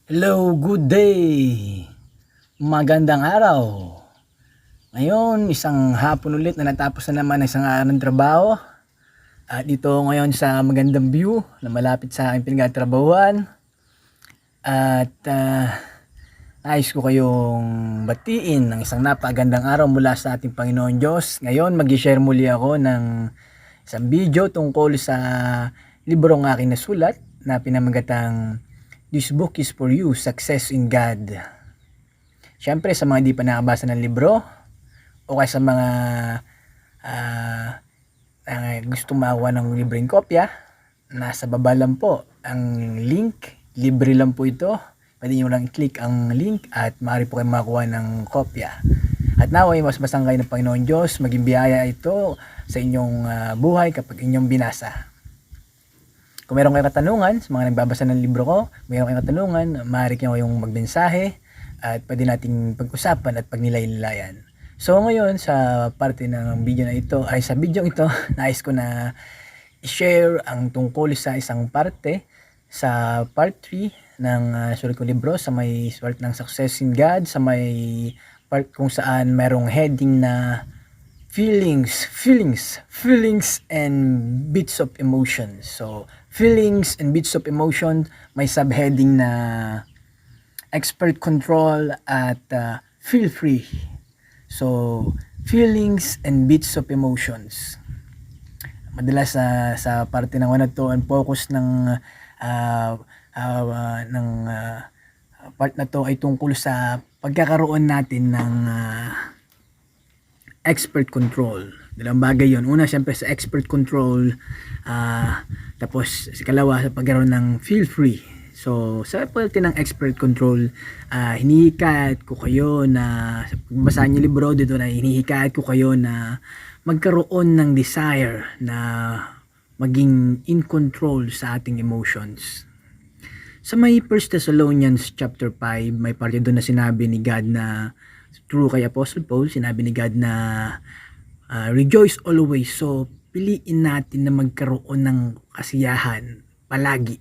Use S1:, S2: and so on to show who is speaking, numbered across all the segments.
S1: Hello, good day! Magandang araw! Ngayon, isang hapon ulit na natapos na naman ang isang araw ng trabaho. At dito ngayon sa magandang view na malapit sa aking pinagtatrabahuan. At nais ko kayong batiin ng isang napagandang araw mula sa ating Panginoon Diyos. Ngayon, mag-share muli ako ng isang video tungkol sa librong aking nasulat na pinamagatang This Book is for You, Success in God. Siyempre sa mga di pa nakabasa ng libro o kaya sa mga gusto makakuha ng libreng kopya, nasa baba lang po ang link. Libre lang po ito. Pwede nyo lang i-click ang link at maaari po kayo makakuha ng kopya. At naway mas basang kayo ng Panginoon Diyos, maging biyaya ito sa inyong buhay kapag inyong binasa. Kung meron kayong katanungan sa mga nagbabasa ng libro ko, meron kayong katanungan, maaari kayong magmensahe at pwede nating pag-usapan at pagnilay-nilayan. So ngayon sa parte ng video na ito, ay sa video ito, nais ko na i-share ang tungkol sa isang parte sa part 3 ng sulat kong libro sa may part ng Success in God, sa may part kung saan merong heading na feelings and bits of emotion. So feelings and bits of emotion, may subheading na expert control at feel free. So feelings and bits of emotions, madalas sa parte ng one to, ang focus ng part na to ay tungkol sa pagkakaroon natin ng expert control. Dalawang bagay yon. Una, syempre sa expert control, tapos sa kalawa sa pagkaroon ng feel free. So sa parte ng expert control, hinihikayat ko kayo na sa pagbasa niyo libro dito, na hinihikayat ko kayo na magkaroon ng desire na maging in control sa ating emotions. Sa may 1 Thessalonians chapter 5, may parte doon na sinabi ni God na through kay Apostle Paul, sinabi ni God na rejoice always. So piliin natin na magkaroon ng kasiyahan palagi.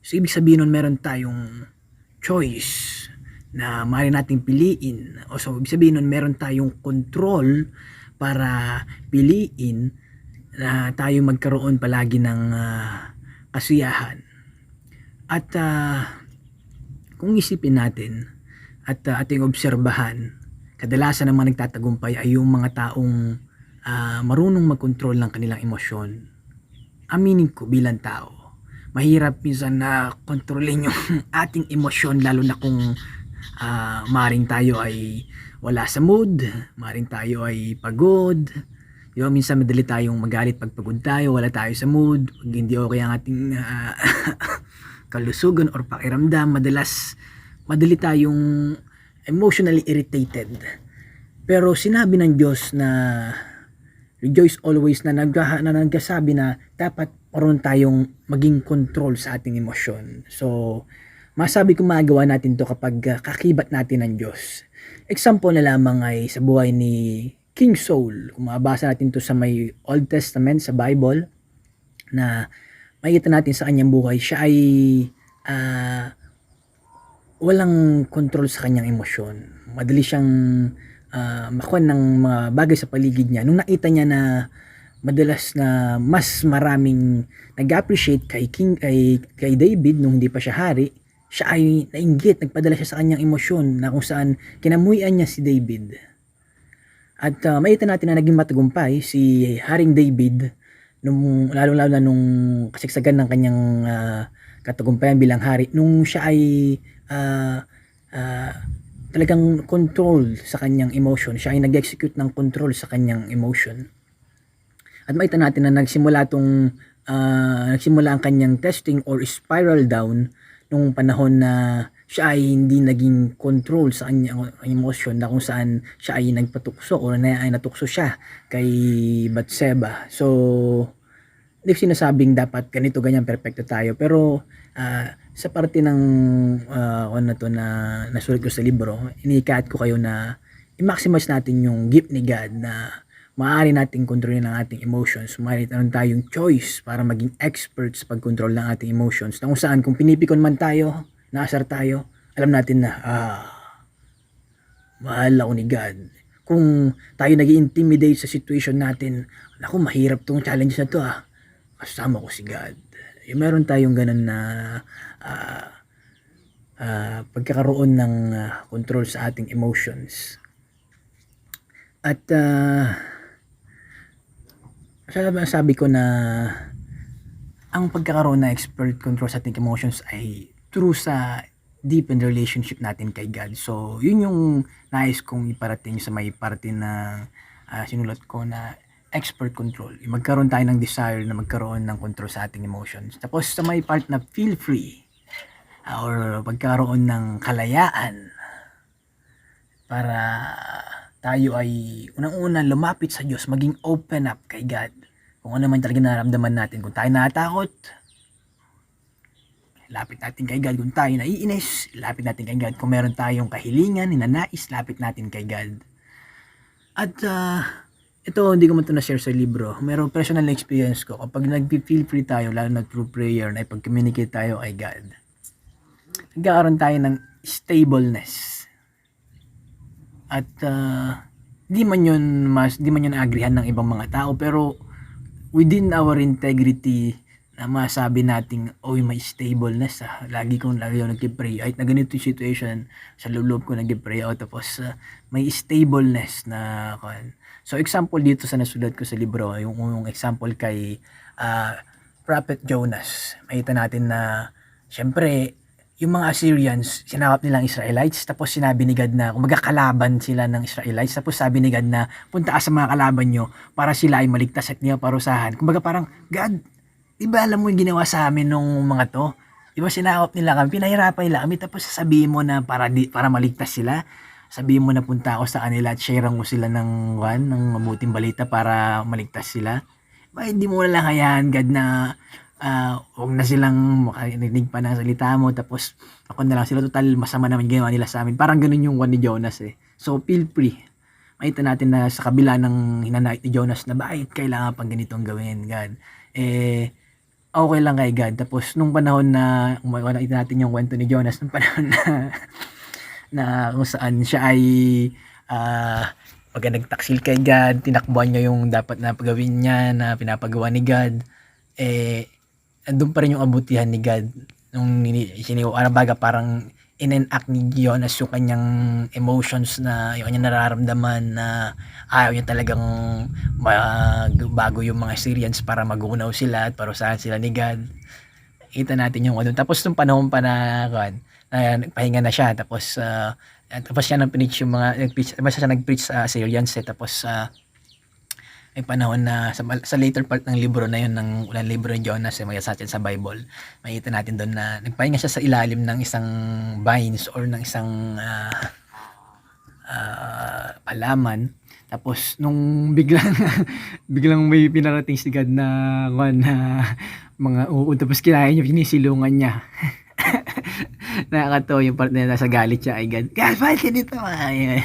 S1: So ibig sabihin nun, meron tayong choice na maaari nating piliin. O so ibig sabihin nun, meron tayong control para piliin na tayo magkaroon palagi ng kasiyahan. At kung isipin natin at ating obserbahan, kadalasan ng mga nagtatagumpay ay yung mga taong marunong mag-control ng kanilang emosyon. Aminin ko bilang tao, mahirap minsan na kontrolin yung ating emosyon, lalo na kung maring tayo ay wala sa mood, maring tayo ay pagod. Minsan madali tayong magalit pag pagod tayo, wala tayo sa mood, pag hindi okay ang ating kalusugan or pakiramdam, madali tayong emotionally irritated. Pero sinabi ng Diyos na rejoice always, na nagsasabi na dapat meron tayong maging control sa ating emosyon. So masabi ko magawa natin to kapag kakibat natin ng Diyos. Example na lamang ay sa buhay ni King Saul. Kung mabasa natin to sa may Old Testament sa Bible, na makikita natin sa kanyang buhay, siya ay walang control sa kanyang emosyon. Madali siyang makuha ng mga bagay sa paligid niya. Nung nakita niya na madalas na mas maraming nag-appreciate kay David nung hindi pa siya hari, siya ay nainggit, nagpadala siya sa kanyang emosyon na kung saan kinamuhian niya si David. At makita natin na naging matagumpay si Haring David, lalo-lalo na nung kasagsagan ng kanyang katagumpayan bilang hari, nung siya ay talagang control sa kanyang emotion. Siya ay nag-execute ng control sa kanyang emotion. At makita natin na nagsimula ang kanyang testing or spiral down nung panahon na siya ay hindi naging control sa kanyang emotion, na kung saan siya ay nagpatukso o natukso siya kay Bathsheba. So hindi sinasabing dapat ganito ganyan perfecto tayo, pero sa parte ng na to na nasulat ko sa libro, inihikayat ko kayo na i-maximize natin yung gift ni God, na maaari nating kontrolin ang ating emotions. Maaari tayong choice para maging expert sa pag-control ng ating emotions, na kung saan kung pinipikon man tayo, naasar tayo, alam natin na, mahal ako ni God. Kung tayo nag-intimidate sa situation natin, naku, mahirap tong challenge na to kasama ko si God. Meron tayong ganun na ah, pagkakaroon ng control sa ating emotions. At sabi ko na ang pagkakaroon ng expert control sa ating emotions ay through sa deep in relationship natin kay God. So, yun yung nais kong iparating sa may parte na sinulat ko na expert control. Yung magkaroon tayo ng desire na magkaroon ng control sa ating emotions. Tapos sa may part na feel free or magkaroon ng kalayaan para tayo ay unang-una lumapit sa Diyos, maging open up kay God. Kung ano man talaga nararamdaman natin, kung tayo natatakot, lapit natin kay God. Kung tayo naiinis, lapit natin kay God. Kung meron tayong kahilingan, ninanais, lapit natin kay God. At ito, hindi ko man ito na-share sa libro. Meron personal experience ko. Kapag nag-feel free tayo, lalo na through prayer, na ipag-communicate tayo kay God, nagkakaroon tayo ng stableness. At di man yun agrihan ng ibang mga tao, pero within our integrity, na masabi nating may stableness lagi ako nagki-pray kahit na ganito yung situation sa loob ko nagki-pray out, tapos may stableness na so example dito sa nasulat ko sa libro, yung example kay Prophet Jonas. Makita natin na syempre yung mga Assyrians sinakop nilang Israelites, tapos sinabi ni God na kung magkakalaban sila ng Israelites, tapos sabi ni God na punta sa mga kalaban nyo para sila ay maligtas at niya parusahan. Kumbaga parang, God, diba alam mo yung ginawa sa amin nung mga to? Diba sinakop nila kami, pinahirapan nila kami, tapos sabihin mo na para maligtas sila, sabihin mo na punta ako sa kanila at share mo sila ng mabuting balita para maligtas sila. Ba, hindi mo lang hayaan, God, na huwag na silang makarinig pa ng salita mo, tapos ako na lang sila, total masama naman ginawa nila sa amin. Parang ganun yung ni Jonas So feel free, makita natin na sa kabila ng hinanait ni Jonas na bakit kailangan pang ganitong gawin, God, okay lang kay God. Tapos nung panahon na nakita natin yung kwento ni Jonas, nung panahon na kung saan siya ay pag nagtaksil kay God, tinakbuhan niya yung dapat na pagawin niya na pinapagawa ni God, andun pa rin yung abutihan ni God nung baga parang in-enact ni Jonas yung kanyang emotions, na yung kanyang nararamdaman na ayaw niya talagang bago yung mga Syrians para magunaw sila at parusahan sila ni God. Kita natin yung doon. Tapos nung panahon pa na nagpahinga na siya, tapos siya nang preach yung mga nag-preach sa Syrians tapos may panahon na sa later part ng libro na yun, ng ulang libro ni Jonas, may sa atin sa Bible, makita natin doon na nagpahinga siya sa ilalim ng isang vines or ng isang palaman. Tapos nung biglang may pinarating si God na mga uod, tapos kinain niya, sinisilungan niya. Nakakatawa yung part na nasa galit siya ay God, bakit dito? Ay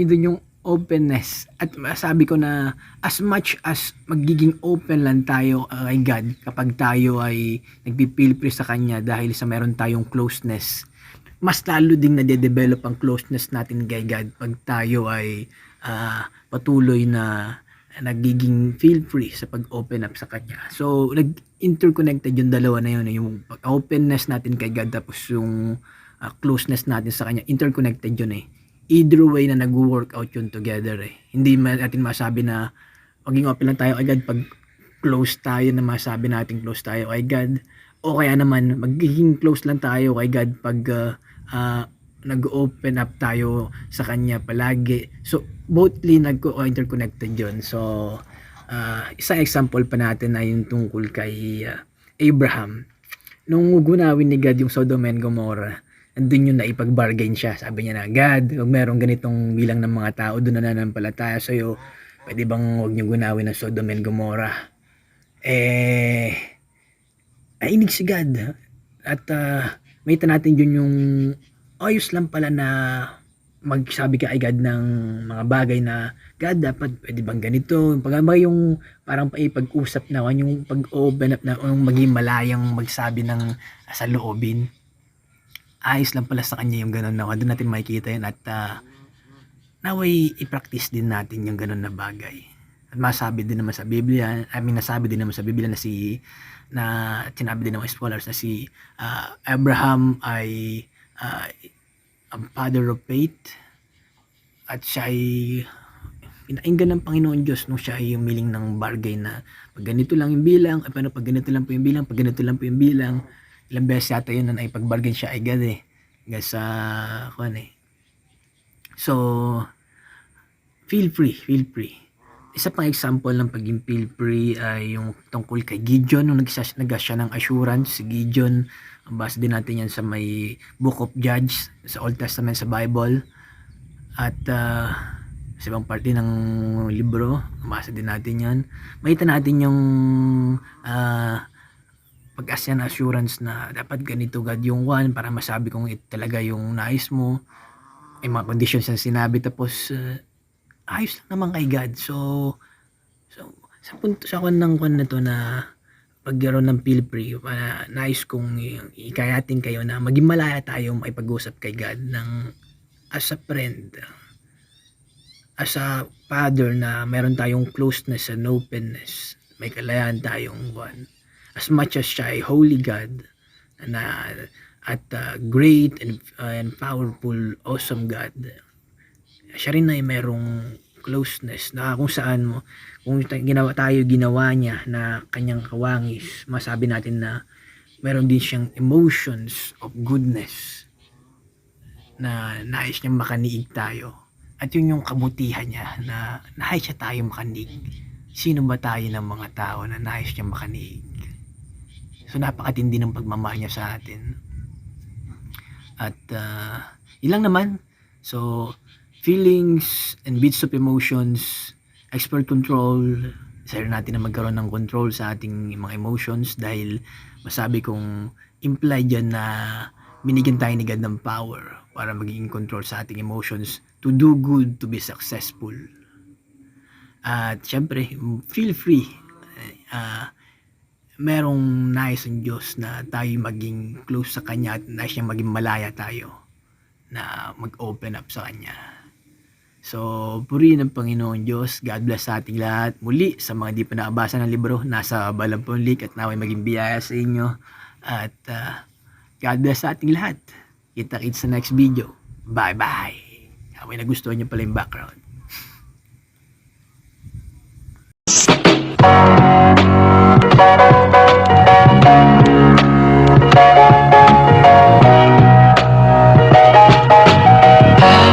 S1: doon yung openness. At sabi ko na as much as magiging open lang tayo kay God kapag tayo ay nagpipilpri sa Kanya dahil sa meron tayong closeness, mas lalo ding nade-develop ang closeness natin kay God pag tayo ay patuloy na nagiging feel free sa pag-open up sa Kanya. So nag-interconnected yung dalawa na yun, yung openness natin kay God tapos yung closeness natin sa Kanya, interconnected yun either way na nag-work out yun together Hindi natin masabi na maging open lang tayo kay God pag close tayo, na masabi natin close tayo kay God, o kaya naman magiging close lang tayo kay God pag nag-open up tayo sa Kanya palagi. So bothly interconnected yun. So isang example pa natin ay yung tungkol kay Abraham. Nung gunawin ni God yung Sodom and Gomorrah, andun yung naipag-bargain siya. Sabi niya na, God, huwag merong ganitong bilang ng mga tao doon na nanampalataya sa'yo, pwede bang huwag niyo gunawin ng Sodom and Gomorrah? Nainig si God. At makita natin yun yung ayos lang pala na magsabi ka agad ng mga bagay na, God, dapat pwede bang ganito? Pag yung parang paipag-usap na, yung pag-open up na, yung maging malayang magsabi ng sa loobin. Ayos lang pala sa kanya yung ganun na, doon natin makikita yun at naway i-practice din natin yung ganun na bagay. At masabi din naman sa Biblia, nasabi din naman sa Biblia na sinabi din ng mga scholars na si Abraham ay ang father of faith at siya ay pinainggan ng Panginoon Diyos nung siya ay humiling ng bargain na pag ganito lang yung bilang, pag ganito lang po yung bilang, pag ganito lang po yung bilang, ilang beses yata yun na ipag-bargain siya agad guys so feel free isa pang example ng pagiging feel free ay yung tungkol kay Gideon nung nag-siya ng assurance. Si Gideon, basa din natin yan sa may Book of Judges sa Old Testament sa Bible at sa ibang parte ng libro, basa din natin yan. Makita natin yung pag-asya na assurance na dapat ganito God yung one para masabi kung ito talaga yung nais mo, ay mga conditions na sinabi, tapos ayos lang naman kay God. So sa punto sa kwan na to na pagkaroon ng feel free, nais kong ikayatin kayo na maging malaya tayo maipag-usap kay God ng as a friend, as a father, na meron tayong closeness and openness, may kalayaan tayong one. As much as siya ay holy God na at great and powerful, awesome God, siya rin ay merong closeness na kung saan kung ginawa niya na kanyang kawangis, masabi natin na meron din siyang emotions of goodness na nais niyang makaniig tayo. At yun yung kabutihan niya na nais siya tayo makaniig. Sino ba tayo ng mga tao na nais niyang makaniig? So napakatindi ng pagmamahal niya sa atin. At ilang naman. So feelings and bits of emotions, expert control. Desire natin na magkaroon ng control sa ating mga emotions dahil masabi kong implied dyan na binigyan tayo ni God ng power para maging control sa ating emotions, to do good, to be successful. At syempre, feel free. Merong nais ang Diyos na tayo maging close sa Kanya at nais niyang maging malaya tayo na mag-open up sa Kanya. So, purihin ang Panginoon Diyos. God bless sa ating lahat. Muli, sa mga di pa nakabasa ng libro, nasa Balampong Link at naway maging biyaya sa inyo. At God bless sa ating lahat. Kita-kits sa next video. Bye-bye. Naway nagustuhan niyo pala yung background.